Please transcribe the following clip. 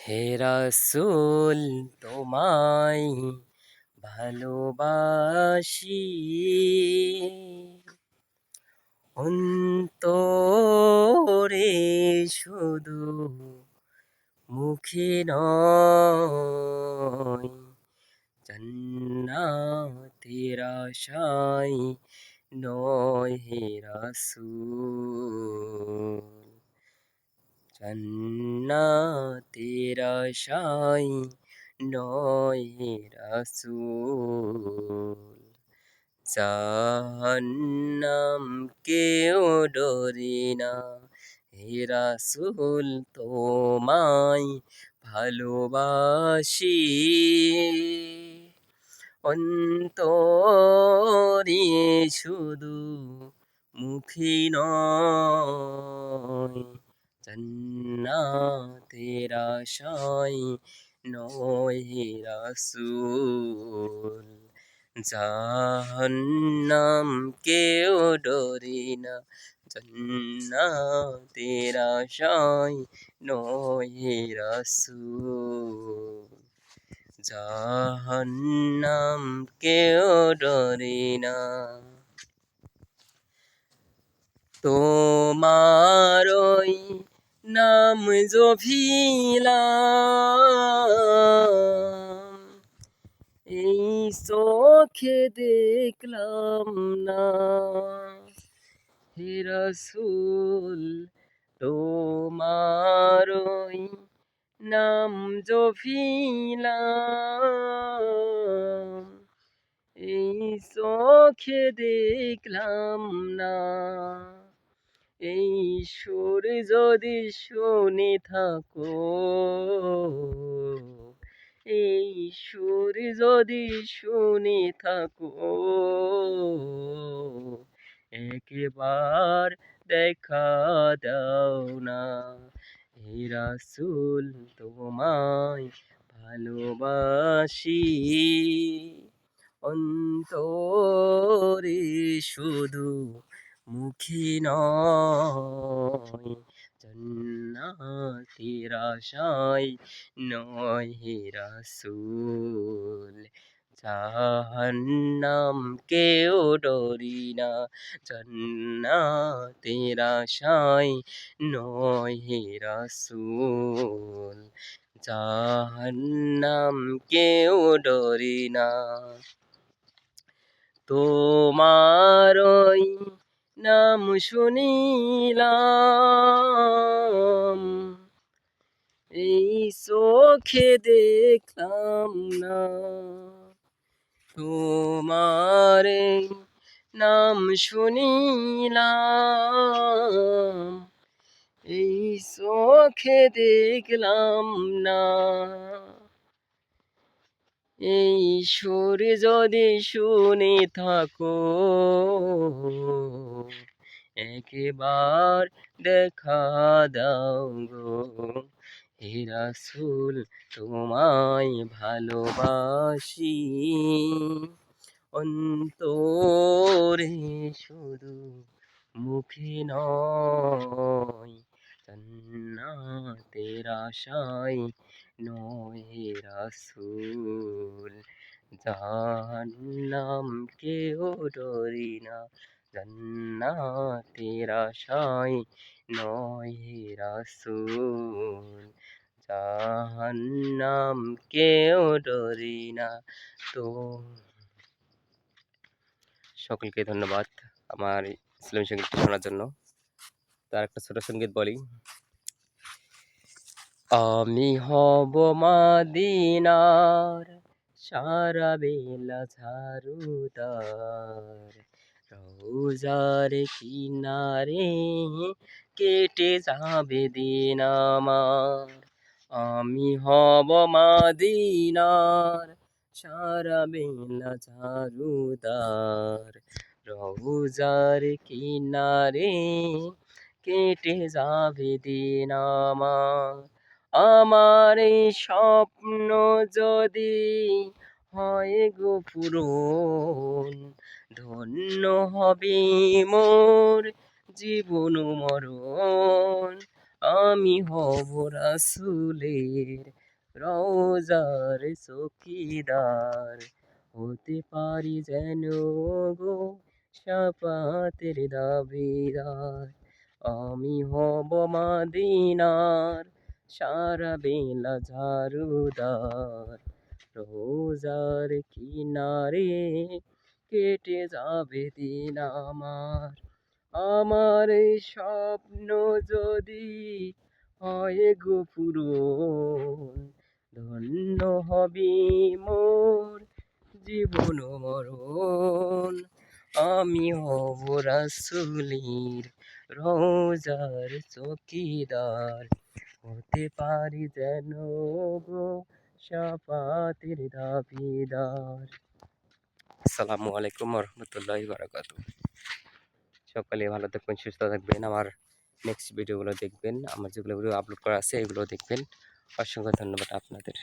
হে রাসূল তোমায় ভালোবাসি, অন্তরে শুধু মুখে নয়, জান্নাতের আশায় নয় হে রাসূল, জান্নাতের আশায় নয় হে রাসূল, জাহান্নাম কেউ ডরি না হে রাসূল তোমায় ভালোবাসি, অন্তরে শুধু মুখে নয়, জান্নাতের আশায় নয় হে রাসূল, জাহান্নাম কেউ ডরি না, জান্নাতের আশায় নয় হে রাসূল, জাহান্নাম কেউ ডরে না। তোমারই নাম জপিলাম, এই চোখে দেখলাম না হে রাসূল, তোমারই নাম জপিলাম, এই চোখে দেখলাম না, এই সুর যদি শুনে থাকো, এই সুর যদি শুনে থাকো, একবার দেখা দাও না হে রাসূল তোমায় ভালোবাসি, অন্তরে শুধু মুখে নয়, জান্নাতের আশায় নয় হে রাসূল, জাহান্নাম কেউ ডরি না, জান্নাতের আশায় নয় হে রাসূল, জাহান্নাম কেউ ডরি না। তোমারই নাম শুনিলাম, এই চোখে দেখলাম না, তোমারে নাম শুনিলাম, এই চোখে দেখলাম না, এই সুর যদি শুনে থাকো, একবার দেখা দাও গো হে রাসূল তোমায় ভালোবাসি, অন্তরে শুধু মুখে নয়, জান্নাতের আশায় নয় হে রাসূল, জাহান্নাম কেউ ডরি না, জান্নাতের আশায় নয় হে রাসূল, জাহান্নাম কেউ ডরি না। তো সকলকে ধন্যবাদ আমার ইসলামী সঙ্গীত শোনার জন্য। তার একটা ছোট সঙ্গীত বলি, আমি হব মদিনার সারা বেলা ঝাড়ুদার, রোজার কিনারে কেটে যাবে দিন আমার, আমি হব মদিনার সারা বেলা ঝাড়ুদার, রোজার কিনারে কেটে যাবে দিন আমার, আমার এই স্বপ্ন যদি হয় গো পূরণ, ধন্য হবে মোর জীবন মরণ, আমি হব রাসূলের রওজার চৌকিদার, হতে পারি যেন গো শাফাতের দাবিদার। আমি হব মদিনার সারা বেলা ঝাড়ুদার, রোজার কিনারে কেটে যাবে দিন আমার। আমার এই স্বপ্ন যদি হয় গো পূরণ, ধন্য হবে মোর জীবন মরণ। আমি হব রাসূলের রওজার চৌকিদার, হতে পারি যেন গো শাফাতের দাবিদার। আসসালামু আলাইকুম রহমতুল্লাহি বারাকাতুহু। সকলে ভালো থাকবেন, সুস্থ থাকবেন। আমার নেক্সট ভিডিওগুলো দেখবেন, আমার যেগুলো ভিডিও আপলোড করা আছে এগুলো দেখবেন। অসংখ্য ধন্যবাদ আপনাদের।